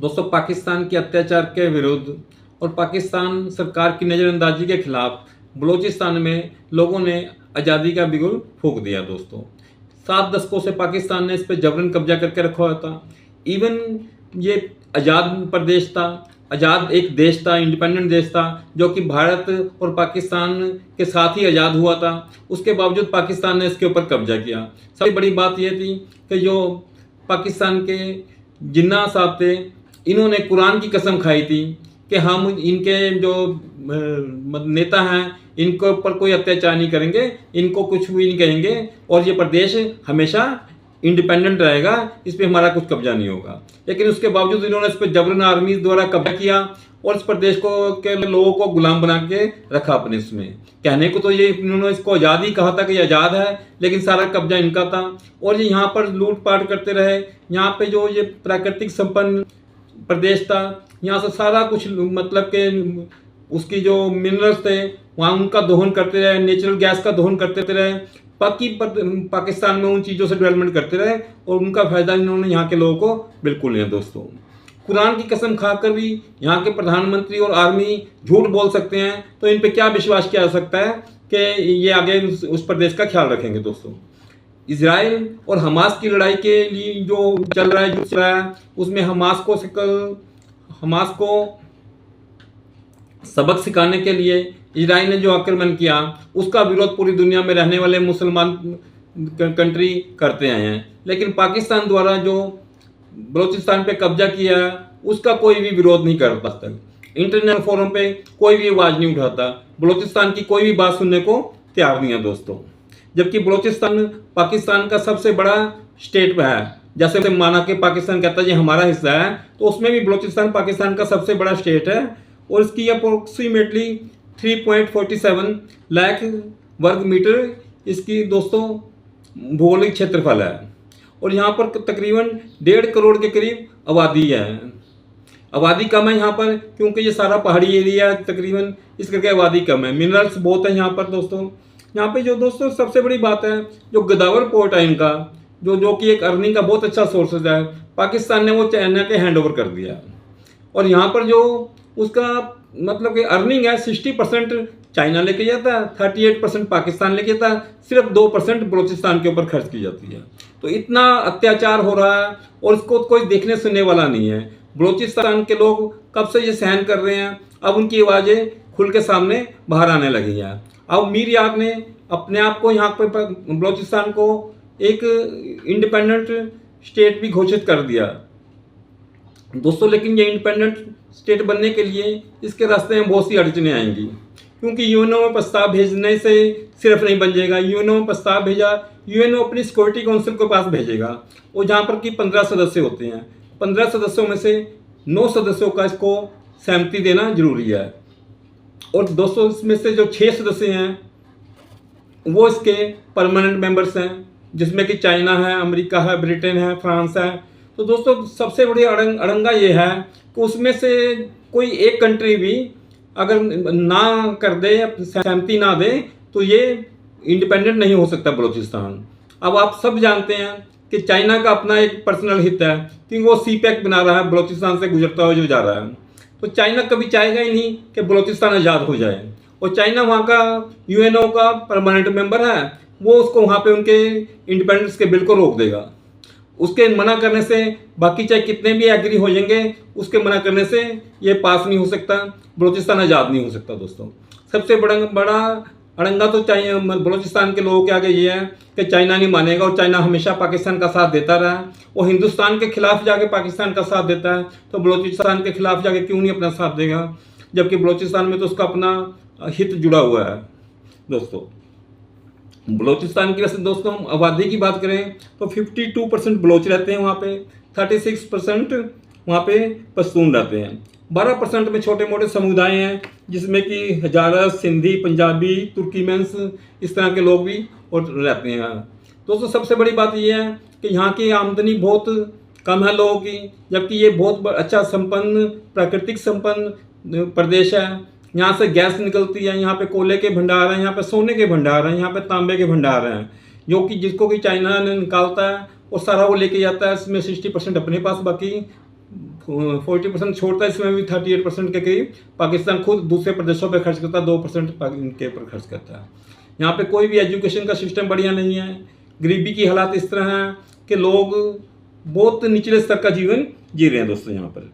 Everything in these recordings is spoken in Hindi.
दोस्तों, पाकिस्तान के अत्याचार के विरुद्ध और पाकिस्तान सरकार की नज़रअंदाजी के खिलाफ बलूचिस्तान में लोगों ने आज़ादी का बिगुल फूंक दिया। दोस्तों, 7 दशकों से पाकिस्तान ने इस पर जबरन कब्जा करके रखा हुआ था। इवन ये आज़ाद प्रदेश था, आज़ाद एक देश था, इंडिपेंडेंट देश था, जो कि भारत और पाकिस्तान के साथ ही आज़ाद हुआ था। उसके बावजूद पाकिस्तान ने इसके ऊपर कब्जा किया। सबसे बड़ी बात यह थी कि जो पाकिस्तान के जिन्ना साहब थे, इन्होंने कुरान की कसम खाई थी कि हम इनके जो नेता हैं इनके ऊपर कोई अत्याचार नहीं करेंगे, इनको कुछ भी नहीं कहेंगे और ये प्रदेश हमेशा इंडिपेंडेंट रहेगा, इस पर हमारा कुछ कब्जा नहीं होगा। लेकिन उसके बावजूद इन्होंने इस पर जबरन आर्मी द्वारा कब्जा किया और इस प्रदेश को के लोगों को गुलाम बना के रखा अपने इसमें। कहने को तो ये इन्होंने इसको आज़ाद ही कहा था कि ये आज़ाद है, लेकिन सारा कब्जा इनका था और ये यहाँ पर लूटपाट करते रहे। यहाँ पे जो ये प्राकृतिक संपन्न प्रदेश था, यहाँ से सारा कुछ मतलब के उसकी जो मिनरल्स थे वहाँ उनका दोहन करते रहे, नेचुरल गैस का दोहन करते रहे। बाकी पाकिस्तान में उन चीज़ों से डेवलपमेंट करते रहे और उनका फ़ायदा इन्होंने यहाँ के लोगों को बिल्कुल नहीं है। दोस्तों, कुरान की कसम खाकर भी यहाँ के प्रधानमंत्री और आर्मी झूठ बोल सकते हैं, तो इन पे क्या विश्वास किया जा सकता है कि ये आगे उस प्रदेश का ख्याल रखेंगे। दोस्तों, इजराइल और हमास की लड़ाई के लिए जो चल रहा है, जो चल रहा है, उसमें हमास को सबक सिखाने के लिए इजराइल ने जो आक्रमण किया उसका विरोध पूरी दुनिया में रहने वाले मुसलमान कंट्री करते आए हैं। लेकिन पाकिस्तान द्वारा जो बलूचिस्तान पे कब्जा किया है उसका कोई भी विरोध नहीं करता तक। इंटरनेशनल फोरम पे कोई भी आवाज़ नहीं उठाता, बलूचिस्तान की कोई भी बात सुनने को तैयार नहीं है। दोस्तों, जबकि बलूचिस्तान पाकिस्तान का सबसे बड़ा स्टेट है। जैसे माना कि पाकिस्तान कहता है ये हमारा हिस्सा है, तो उसमें भी बलूचिस्तान पाकिस्तान का सबसे बड़ा स्टेट है और इसकी अप्रोक्सीमेटली 3.47 लाख वर्ग मीटर इसकी दोस्तों भौगोलिक क्षेत्रफल है और यहाँ पर तकरीबन 1.5 करोड़ के करीब आबादी है। आबादी कम है यहाँ पर क्योंकि ये सारा पहाड़ी एरिया है, तकरीबन इस करके आबादी कम है। मिनरल्स बहुत है यहाँ पर। दोस्तों, यहाँ पे जो दोस्तों सबसे बड़ी बात है, जो गोदावरी पोर्ट है इनका, जो कि एक अर्निंग का बहुत अच्छा सोर्सेज है, पाकिस्तान ने वो चाइना के हैंड ओवर कर दिया और यहाँ पर जो उसका मतलब कि अर्निंग है 60% चाइना लेके जाता है, 38% पाकिस्तान लेके जाता है, सिर्फ 2% बलूचिस्तान के ऊपर खर्च की जाती है। तो इतना अत्याचार हो रहा है और इसको कोई देखने सुनने वाला नहीं है। बलूचिस्तान के लोग कब से ये सहन कर रहे हैं, अब उनकी आवाज़ें खुल के सामने बाहर आने लगी हैं। अब मीर यार ने अपने आप को यहाँ पर बलूचिस्तान को एक इंडिपेंडेंट स्टेट भी घोषित कर दिया। दोस्तों, लेकिन ये इंडिपेंडेंट स्टेट बनने के लिए इसके रास्ते में बहुत सी अड़चनें आएंगी, क्योंकि यूएनओ में प्रस्ताव भेजने से सिर्फ नहीं बन जाएगा। यूएनओ में प्रस्ताव भेजा, यूएनओ अपनी सिक्योरिटी काउंसिल के पास भेजेगा और जहाँ पर कि 15 सदस्य होते हैं, 15 सदस्यों में से 9 सदस्यों का इसको सहमति देना जरूरी है। और दोस्तों, इसमें से जो 6 सदस्य हैं वो इसके परमानेंट मेंबर्स हैं, जिसमें कि चाइना है, अमेरिका है, ब्रिटेन है, फ्रांस है। तो दोस्तों, सबसे बड़ी अड़ंगा ये है कि उसमें से कोई एक कंट्री भी अगर ना कर दे, सहमति ना दे, तो ये इंडिपेंडेंट नहीं हो सकता बलूचिस्तान। अब आप सब जानते हैं कि चाइना का अपना एक पर्सनल हित है, क्योंकि वो सीपैक बना रहा है बलूचिस्तान से गुजरता हुआ जो जा रहा है। तो चाइना कभी चाहेगा ही नहीं कि बलूचिस्तान आज़ाद हो जाए और चाइना वहाँ का यूएनओ का परमानेंट मेंबर है, वो उसको वहाँ पे उनके इंडिपेंडेंस के बिल को रोक देगा। उसके मना करने से बाकी चाहे कितने भी एग्री हो जाएंगे, उसके मना करने से ये पास नहीं हो सकता, बलूचिस्तान आज़ाद नहीं हो सकता। दोस्तों, सबसे बड़ा अड़ंगा तो चाहिए बलूचिस्तान के लोगों के आगे ये है कि चाइना नहीं मानेगा और चाइना हमेशा पाकिस्तान का साथ देता रहा है और हिंदुस्तान के खिलाफ जाके पाकिस्तान का साथ देता है, तो बलूचिस्तान के खिलाफ जाके क्यों नहीं अपना साथ देगा, जबकि बलूचिस्तान में तो उसका अपना हित जुड़ा हुआ है। दोस्तों, बलूचिस्तान की वैसे दोस्तों हम आबादी की बात करें तो 52% बलोच रहते हैं वहाँ पे, 36% वहाँ पे पश्तून रहते हैं, 12% में छोटे मोटे समुदाय हैं जिसमें कि हजारा, सिंधी, पंजाबी, तुर्कीमेंस, इस तरह के लोग भी और रहते हैं। दोस्तों, सबसे बड़ी बात यह है कि यहाँ की आमदनी बहुत कम है लोगों की, जबकि ये बहुत अच्छा संपन्न प्राकृतिक संपन्न प्रदेश है। यहाँ से गैस निकलती है, यहाँ पे कोयले के भंडार हैं, यहाँ पे सोने के भंडार हैं, यहाँ पे तांबे के भंडार हैं, जो कि जिसको कि चाइना ने निकालता है और सारा वो लेके जाता है। इसमें 60% अपने पास, बाकी 40% छोड़ता है, इसमें भी 38% के करीब पाकिस्तान खुद दूसरे प्रदेशों पर खर्च करता है, 2% इनके ऊपर खर्च करता है। यहाँ पे कोई भी एजुकेशन का सिस्टम बढ़िया नहीं है, गरीबी की हालात इस तरह हैं कि लोग बहुत निचले स्तर का जीवन जी रहे हैं दोस्तों। यहाँ पर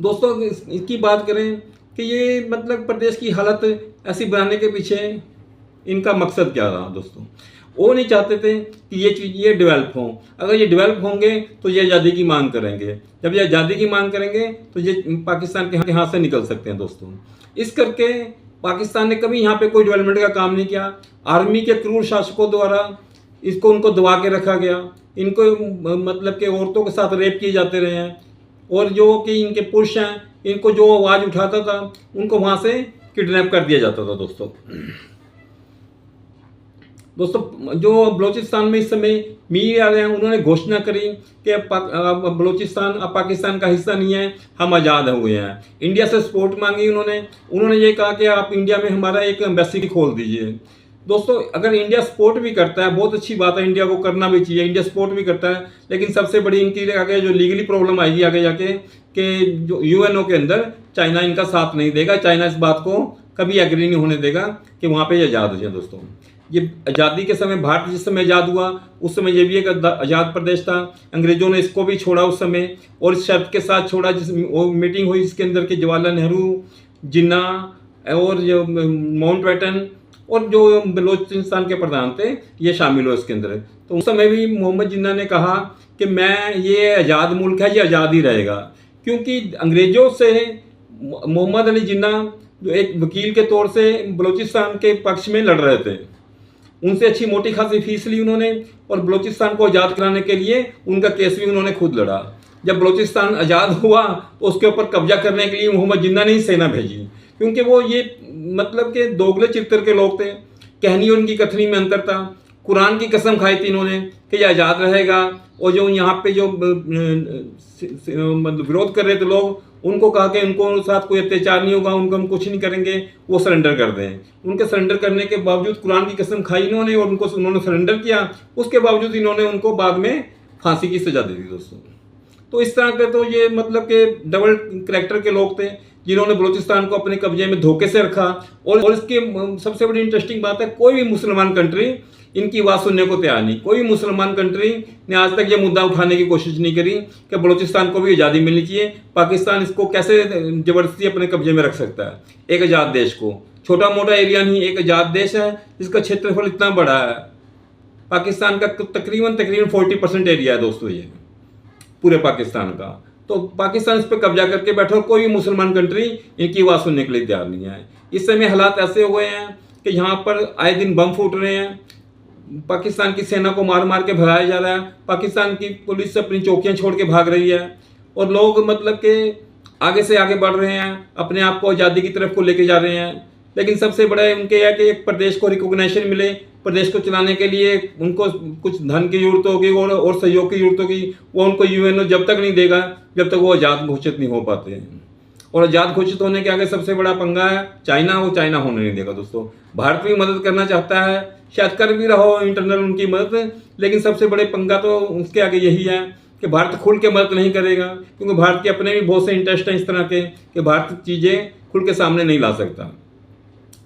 दोस्तों इसकी बात करें कि ये मतलब प्रदेश की हालत ऐसी बनाने के पीछे इनका मकसद क्या रहा दोस्तों। वो नहीं चाहते थे कि ये चीज़ ये डेवलप हों। अगर ये डेवलप होंगे तो ये आज़ादी की मांग करेंगे, जब ये आज़ादी की मांग करेंगे तो ये पाकिस्तान के हाथ से निकल सकते हैं दोस्तों। इस करके पाकिस्तान ने कभी यहाँ पे कोई डेवलपमेंट का काम नहीं किया। आर्मी के क्रूर शासकों द्वारा उनको दबा के रखा गया। इनको मतलब कि औरतों के साथ रेप किए जाते रहे हैं, और जो कि इनके पुरुष हैं इनको जो आवाज़ उठाता था उनको वहाँ से किडनैप कर दिया जाता था दोस्तों। जो बलूचिस्तान में इस समय मीर आ रहे हैं, उन्होंने घोषणा करी कि बलूचिस्तान अब पाकिस्तान का हिस्सा नहीं है, हम आज़ाद हुए हैं। इंडिया से सपोर्ट मांगी उन्होंने ये कहा कि आप इंडिया में हमारा एक एम्बेसी खोल दीजिए। दोस्तों अगर इंडिया सपोर्ट भी करता है, बहुत अच्छी बात है, इंडिया को करना भी चाहिए, इंडिया सपोर्ट भी करता है, लेकिन सबसे बड़ी इनकी आगे जो लीगली प्रॉब्लम आएगी आगे जाके कि जो यूएनओ के अंदर चाइना इनका साथ नहीं देगा। चाइना इस बात को कभी एग्री नहीं होने देगा कि वहाँ पे आज़ाद हो जाए दोस्तों। ये आज़ादी के समय भारत जिस समय आज़ाद हुआ उस समय ये भी एक आज़ाद प्रदेश था। अंग्रेजों ने इसको भी छोड़ा उस समय, और इस शर्त के साथ छोड़ा जिस वो मीटिंग हुई जिसके अंदर के जवाहरलाल नेहरू, जिन्ना और जो माउंटबेटन और जो बलूचिस्तान के प्रधान थे ये शामिल हुए इसके अंदर। तो उस समय भी मोहम्मद जिन्ना ने कहा कि मैं ये आज़ाद मुल्क है, ये आज़ाद ही रहेगा, क्योंकि अंग्रेज़ों से मोहम्मद अली जिन्ना जो एक वकील के तौर से बलूचिस्तान के पक्ष में लड़ रहे थे, उनसे अच्छी मोटी खासी फीस ली उन्होंने, और बलूचिस्तान को आज़ाद कराने के लिए उनका केस भी उन्होंने खुद लड़ा। जब बलूचिस्तान आज़ाद हुआ तो उसके ऊपर कब्जा करने के लिए मोहम्मद जिन्ना ने ही सेना भेजी, क्योंकि वो ये मतलब के दोगले चित्तर के लोग थे। कहनी और उनकी कथनी में अंतर था। कुरान की कसम खाई थी इन्होंने कि ये आज़ाद रहेगा, और जो यहाँ पे जो विरोध कर रहे थे लोग, उनको कहा कि उनको साथ कोई अत्याचार नहीं होगा, उनको हम कुछ नहीं करेंगे, वो सरेंडर कर दें। उनके सरेंडर करने के बावजूद कुरान की कसम खाई इन्होंने और उन्होंने सरेंडर किया। उसके बावजूद इन्होंने उनको बाद में फांसी की सजा दे दी दोस्तों। तो इस तरह के तो ये मतलब के डबल करैक्टर के लोग थे जिन्होंने बलूचिस्तान को अपने कब्जे में धोखे से रखा। और इसके सबसे बड़ी इंटरेस्टिंग बात है, कोई भी मुसलमान कंट्री इनकी बात सुनने को तैयार नहीं। कोई मुसलमान कंट्री ने आज तक ये मुद्दा उठाने की कोशिश नहीं करी कि बलूचिस्तान को भी आज़ादी मिलनी चाहिए। पाकिस्तान इसको कैसे ज़बरदस्ती अपने कब्जे में रख सकता है, एक आज़ाद देश को। छोटा मोटा एरिया नहीं, एक आज़ाद देश है जिसका क्षेत्रफल इतना बड़ा है। पाकिस्तान का तकरीबन 40% एरिया है दोस्तों ये पूरे पाकिस्तान का। तो पाकिस्तान इस पर कब्जा करके बैठा और कोई भी मुसलमान कंट्री इनकी बात सुनने के लिए तैयार नहीं है। इस समय हालात ऐसे हो गए हैं कि यहाँ पर आए दिन बम फूट रहे हैं, पाकिस्तान की सेना को मार मार के भगाया जा रहा है, पाकिस्तान की पुलिस अपनी चौकियाँ छोड़ के भाग रही है, और लोग मतलब के आगे से आगे बढ़ रहे हैं, अपने आप को आज़ादी की तरफ को लेके जा रहे हैं। लेकिन सबसे बड़ा उनके है कि एक प्रदेश को रिकॉग्निशन मिले, प्रदेश को चलाने के लिए उनको कुछ धन की जरूरत होगी और सहयोग की जरूरत होगी। वो उनको यूएनओ जब तक नहीं देगा जब तक वो आज़ाद घोषित नहीं हो पाते हैं। और आज़ाद घोषित होने के आगे सबसे बड़ा पंगा है चाइना, वो चाइना होने नहीं देगा दोस्तों। भारत भी मदद करना चाहता है, शायद कर भी रहा हो इंटरनल उनकी मदद, लेकिन सबसे बड़े पंगा तो उसके आगे यही है कि भारत खुल के मदद नहीं करेगा, क्योंकि भारत के अपने भी बहुत से इंटरेस्ट हैं इस तरह के कि भारत चीज़ें खुल के सामने नहीं ला सकता।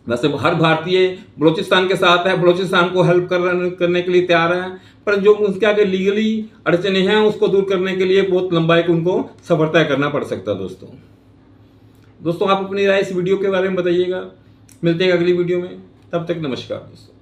वैसे हर भारतीय बलूचिस्तान के साथ है, बलूचिस्तान को हेल्प करने के लिए तैयार है, पर जो उसके आगे लीगली अड़चने हैं उसको दूर करने के लिए बहुत लंबा एक उनको सफर तय करना पड़ सकता है दोस्तों। आप अपनी राय इस वीडियो के बारे में बताइएगा। मिलते हैं अगली वीडियो में, तब तक नमस्कार दोस्तों।